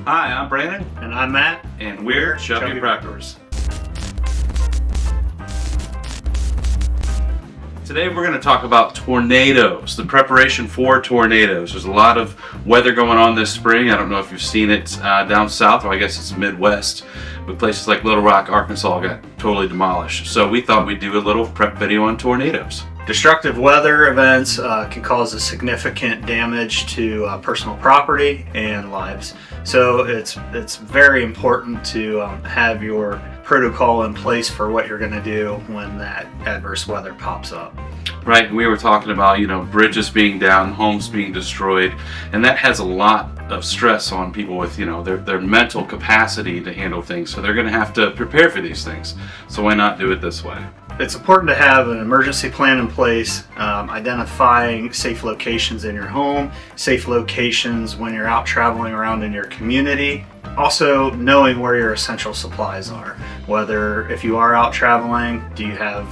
Hi, I'm Brandon. And I'm Matt. And we're Chubby Preppers. Today we're going to talk about tornadoes, the preparation for tornadoes. There's a lot of weather going on this spring. I don't know if you've seen it down south, or I guess it's Midwest, but places like Little Rock, Arkansas got totally demolished. So we thought we'd do a little prep video on tornadoes. Destructive weather events can cause a significant damage to personal property and lives. So it's very important to have your protocol in place for what you're going to do when that adverse weather pops up. Right, we were talking about, bridges being down, homes being destroyed, and that has a lot of stress on people with, their mental capacity to handle things. So they're going to have to prepare for these things. So why not do it this way? It's important to have an emergency plan in place, identifying safe locations in your home, safe locations when you're out traveling around in your community. Also knowing where your essential supplies are. Whether if you are out traveling, do you have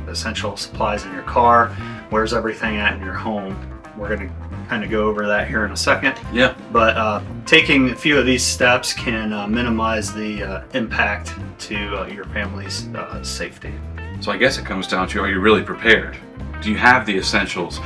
essential supplies in your car? Where's everything at in your home? We're going to kind of go over that here in a second. Yeah. But taking a few of these steps can minimize the impact to your family's safety. So I guess it comes down to, are you really prepared? Do you have the essentials?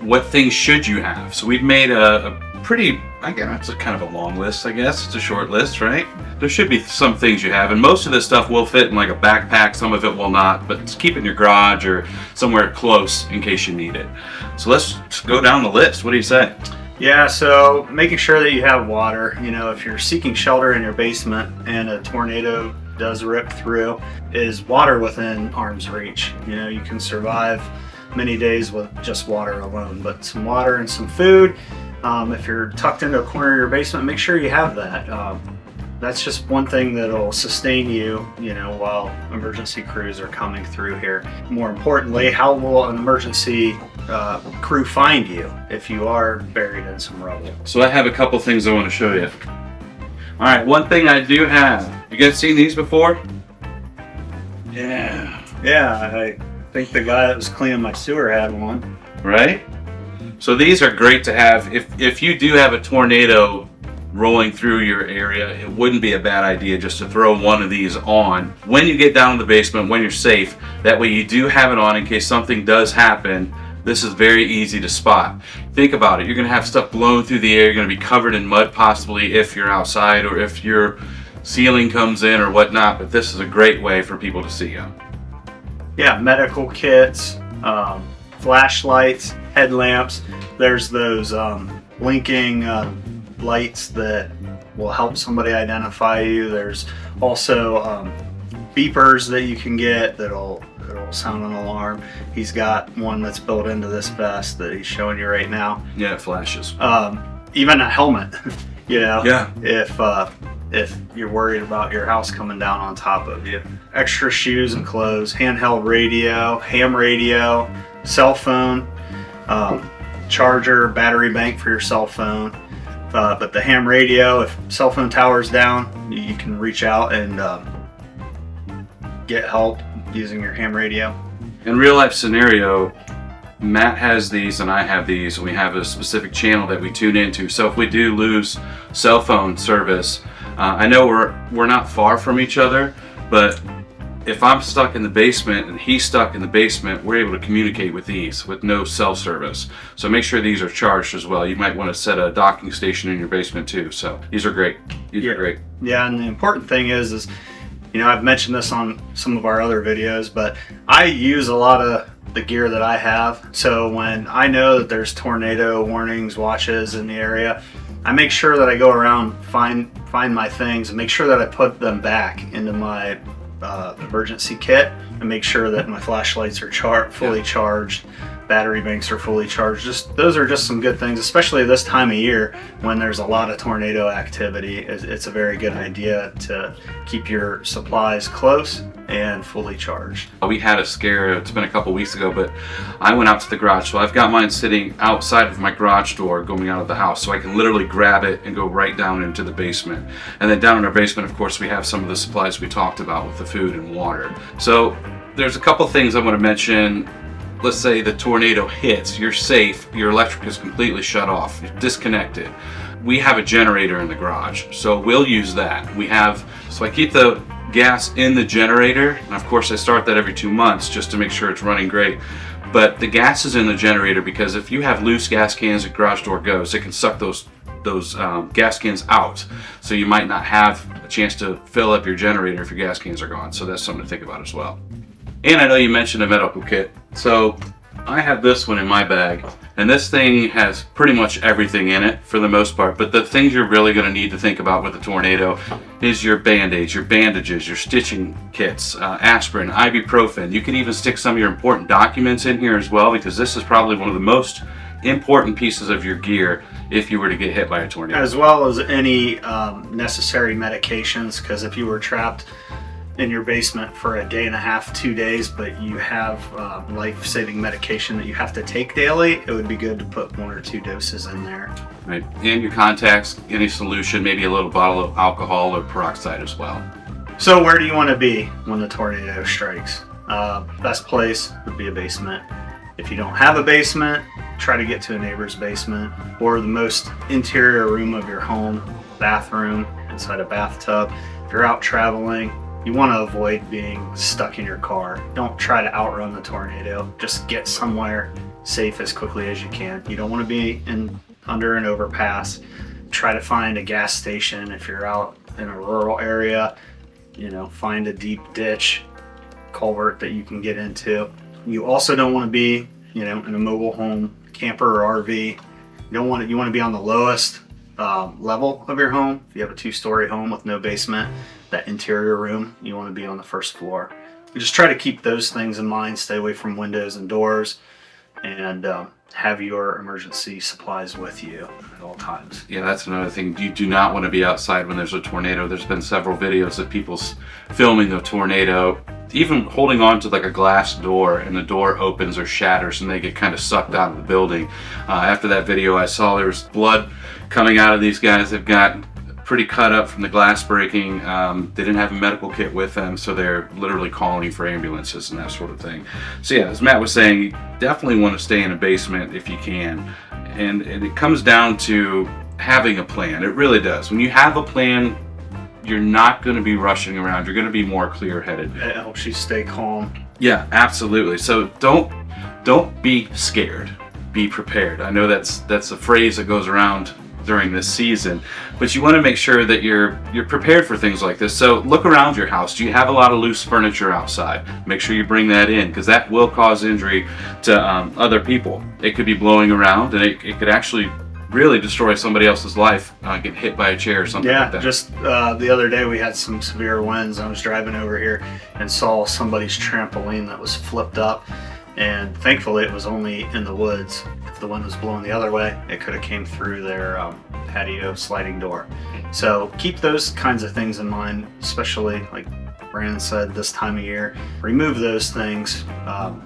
What things should you have? So we've made a pretty, it's a kind of a long list, I guess. It's a short list, right? There should be some things you have, and most of this stuff will fit in like a backpack, some of it will not, but keep it in your garage or somewhere close in case you need it. So let's go down the list. What do you say? Yeah, so making sure that you have water. If you're seeking shelter in your basement and a tornado does rip through, is water within arm's reach. You can survive many days with just water alone, but some water and some food. If you're tucked into a corner of your basement, make sure you have that. That's just one thing that'll sustain you, while emergency crews are coming through here. More importantly, how will an emergency crew find you if you are buried in some rubble? So I have a couple things I want to show you. All right, one thing I do have. You guys seen these before? Yeah, I think the guy that was cleaning my sewer had one. Right? So these are great to have. If you do have a tornado rolling through your area, it wouldn't be a bad idea just to throw one of these on when you get down to the basement, when you're safe. That way you do have it on in case something does happen. This is very easy to spot. Think about it. You're going to have stuff blown through the air. You're going to be covered in mud possibly if you're outside or if your ceiling comes in or whatnot, but this is a great way for people to see you. Yeah, medical kits, flashlights, headlamps. There's those blinking lights that will help somebody identify you. There's also beepers that you can get that'll sound an alarm. He's got one that's built into this vest that he's showing you right now. Yeah, it flashes. Even a helmet. Yeah. If you're worried about your house coming down on top of you. Extra shoes and clothes, handheld radio, ham radio, cell phone, charger, battery bank for your cell phone. But the ham radio, if cell phone tower's down, you can reach out and get help using your ham radio. In real life scenario, Matt has these and I have these. We have a specific channel that we tune into. So if we do lose cell phone service, I know we're not far from each other, but if I'm stuck in the basement and he's stuck in the basement, we're able to communicate with these with no cell service. So make sure these are charged as well. You might want to set a docking station in your basement too. So these are great. These are great. Yeah, and the important thing is I've mentioned this on some of our other videos, but I use a lot of the gear that I have. So when I know that there's tornado warnings, watches in the area, I make sure that I go around, find my things, and make sure that I put them back into my emergency kit, and make sure that my flashlights are fully charged, battery banks are fully charged. Those are just some good things, especially this time of year when there's a lot of tornado activity. It's a very good idea to keep your supplies close and fully charged. We had a scare, it's been a couple weeks ago, but I went out to the garage. So I've got mine sitting outside of my garage door going out of the house, so I can literally grab it and go right down into the basement. And then down in our basement, of course, we have some of the supplies we talked about with the food and water. So there's a couple things I want to mention. Let's say the tornado hits, you're safe, your electric is completely shut off, you're disconnected. we have a generator in the garage, so we'll use that. So I keep the gas in the generator, and of course I start that every 2 months just to make sure it's running great. But the gas is in the generator because if you have loose gas cans at garage door goes, it can suck those gas cans out. So you might not have a chance to fill up your generator if your gas cans are gone. So that's something to think about as well. And I know you mentioned a medical kit. So I have this one in my bag, and this thing has pretty much everything in it for the most part. But the things you're really going to need to think about with a tornado is your band-aids, your bandages, your stitching kits, aspirin, ibuprofen. You can even stick some of your important documents in here as well, because this is probably one of the most important pieces of your gear if you were to get hit by a tornado. As well as any necessary medications, because if you were trapped in your basement for a day and a half, 2 days, but you have life-saving medication that you have to take daily, it would be good to put 1 or 2 doses in there. Right, and your contacts, any solution, maybe a little bottle of alcohol or peroxide as well. So where do you want to be when the tornado strikes? Best place would be a basement. If you don't have a basement, try to get to a neighbor's basement, or the most interior room of your home, bathroom, inside a bathtub. If you're out traveling, you want to avoid being stuck in your car. Don't try to outrun the tornado. Just get somewhere safe as quickly as you can. You don't want to be under an overpass. Try to find a gas station if you're out in a rural area. Find a deep ditch, culvert that you can get into. You also don't want to be, in a mobile home, camper or RV. You want to be on the lowest level of your home. If you have a 2-story home with no basement, that interior room, you want to be on the first floor. You just try to keep those things in mind. Stay away from windows and doors, and have your emergency supplies with you at all times. Yeah, that's another thing. You do not want to be outside when there's a tornado. There's been several videos of people filming a tornado, even holding on to like a glass door, and the door opens or shatters and they get kind of sucked out of the building. After that video I saw, there was blood coming out of these guys. They've got pretty cut up from the glass breaking. They didn't have a medical kit with them, so they're literally calling for ambulances and that sort of thing. So yeah, as Matt was saying, you definitely want to stay in a basement if you can. And it comes down to having a plan. It really does. When you have a plan, you're not going to be rushing around. You're going to be more clear-headed. It helps you stay calm. Yeah, absolutely. So don't be scared. Be prepared. I know that's a phrase that goes around during this season, but you want to make sure that you're prepared for things like this. So look around your house. Do you have a lot of loose furniture outside? Make sure you bring that in, because that will cause injury to other people. It could be blowing around, and it could actually really destroy somebody else's life, get hit by a chair or something like that. Yeah, just the other day we had some severe winds. I was driving over here and saw somebody's trampoline that was flipped up, and thankfully it was only in the woods. If the wind was blowing the other way, it could have came through their patio sliding door. So keep those kinds of things in mind, especially like Brandon said, this time of year. Remove those things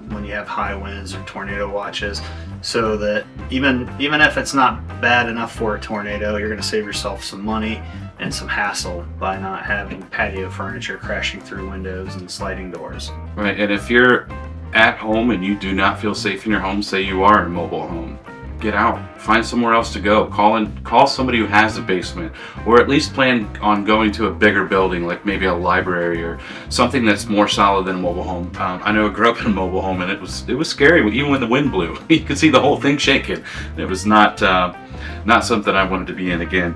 when you have high winds or tornado watches, so that even if it's not bad enough for a tornado, you're going to save yourself some money and some hassle by not having patio furniture crashing through windows and sliding doors. Right, and if you're at home and you do not feel safe in your home, say you are in a mobile home, get out, find somewhere else to go. Call somebody who has a basement, or at least plan on going to a bigger building, like maybe a library or something that's more solid than a mobile home. I know I grew up in a mobile home, and it was scary. Even when the wind blew, you could see the whole thing shaking. It was not something I wanted to be in again.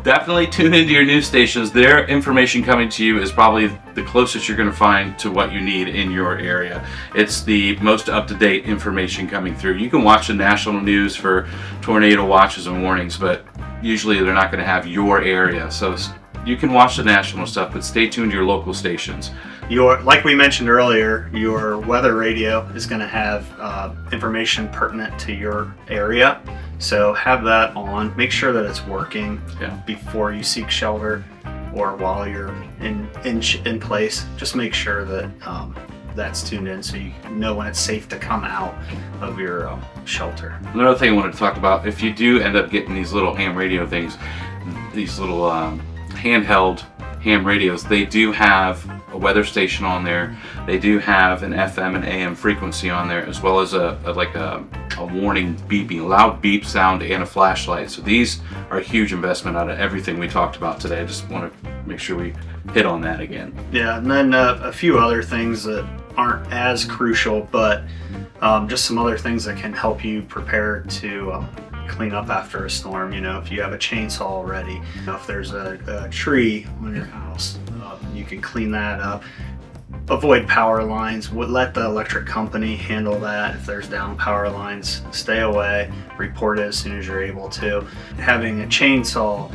Definitely tune into your news stations. Their information coming to you is probably the closest you're going to find to what you need in your area. It's the most up-to-date information coming through. You can watch the national news for tornado watches and warnings, but usually they're not going to have your area. So you can watch the national stuff, but stay tuned to your local stations. Like we mentioned earlier, your weather radio is going to have information pertinent to your area. So have that on. Make sure that it's working before you seek shelter or while you're in place. Just make sure that that's tuned in so you know when it's safe to come out of your shelter. Another thing I wanted to talk about, if you do end up getting these little ham radio things, these little handheld ham radios, they do have a weather station on there. They do have an FM and AM frequency on there, as well as a warning beeping, loud beep sound, and a flashlight. So these are a huge investment out of everything we talked about today. I just want to make sure we hit on that again. Yeah, and then a few other things that aren't as crucial, but just some other things that can help you prepare to clean up after a storm. You know, if you have a chainsaw already, you know, if there's a tree on your house, you can clean that up. Avoid power lines. Let the electric company handle that. If there's down power lines, stay away. Report it as soon as you're able to. Having a chainsaw,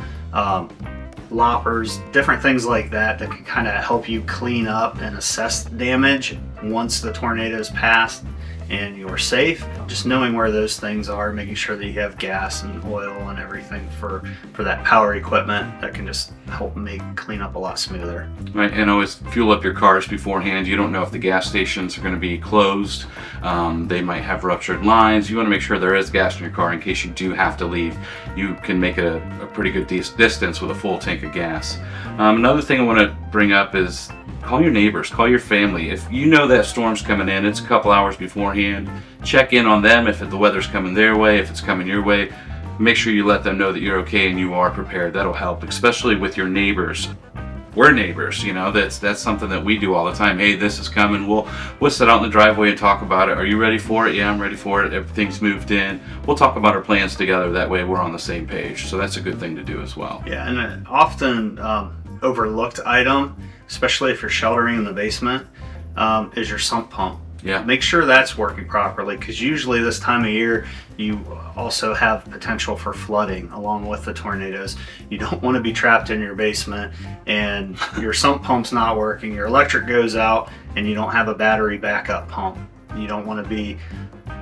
loppers, different things like that that can kind of help you clean up and assess damage once the tornado's passed and you're safe. Just knowing where those things are, making sure that you have gas and oil and everything for that power equipment, that can just help make cleanup a lot smoother. Right, and always fuel up your cars beforehand. You don't know if the gas stations are going to be closed. They might have ruptured lines. You want to make sure there is gas in your car in case you do have to leave. You can make it a pretty good distance with a full tank of gas. Another thing I want to bring up is call your neighbors, call your family. If you know that storm's coming in, it's a couple hours beforehand, check in on them if the weather's coming their way, if it's coming your way. Make sure you let them know that you're okay and you are prepared. That'll help, especially with your neighbors. We're neighbors, you know, that's something that we do all the time. Hey, this is coming. We'll sit out in the driveway and talk about it. Are you ready for it? Yeah, I'm ready for it. Everything's moved in. We'll talk about our plans together. That way we're on the same page. So that's a good thing to do as well. Yeah, and an often overlooked item, especially if you're sheltering in the basement, is your sump pump. Yeah. Make sure that's working properly, because usually this time of year you also have potential for flooding along with the tornadoes. You don't want to be trapped in your basement and your sump pump's not working, your electric goes out, and you don't have a battery backup pump. You don't want to be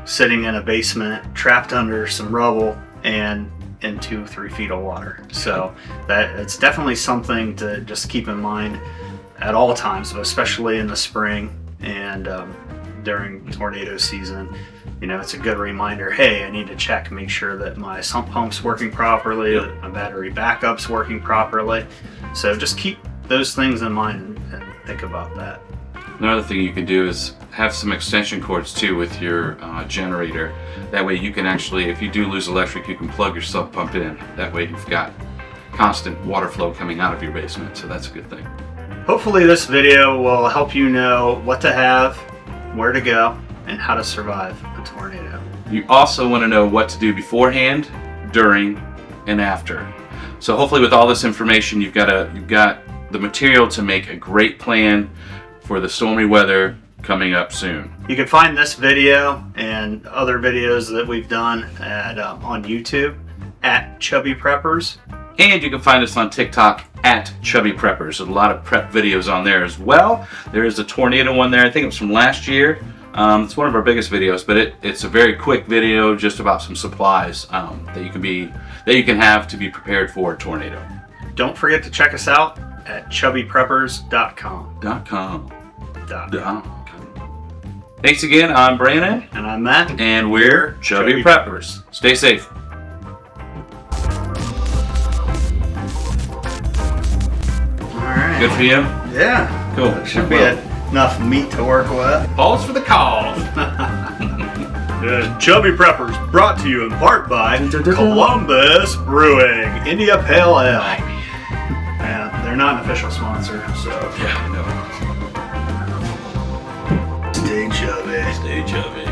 sitting in a basement trapped under some rubble and in 2-3 feet of water. So that it's definitely something to just keep in mind at all times, especially in the spring and during tornado season. You know, it's a good reminder, hey, I need to check, make sure that my sump pump's working properly, that my battery backup's working properly. So just keep those things in mind and think about that. Another thing you can do is have some extension cords too with your generator. That way you can actually, if you do lose electric, you can plug your sump pump in. That way you've got constant water flow coming out of your basement, so that's a good thing. Hopefully this video will help you know what to have, where to go, and how to survive a tornado. You also want to know what to do beforehand, during, and after. So hopefully with all this information, you've got the material to make a great plan for the stormy weather coming up soon. You can find this video and other videos that we've done on YouTube at Chubby Preppers. And you can find us on TikTok at Chubby Preppers. There's a lot of prep videos on there as well. There is a tornado one there. I think it was from last year. It's one of our biggest videos, but it's a very quick video just about some supplies that you can have to be prepared for a tornado. Don't forget to check us out at chubbypreppers.com. Thanks again. I'm Brandon. And I'm Matt. And we're Chubby Preppers. Stay safe. Alright. Good for you? Yeah. Cool. There should be enough meat to work with. Pause for the cause. Chubby Preppers, brought to you in part by Columbus Brewing, India Pale Ale. Yeah, they're not an official sponsor, so. Yeah, no. Stay chubby. Stay chubby.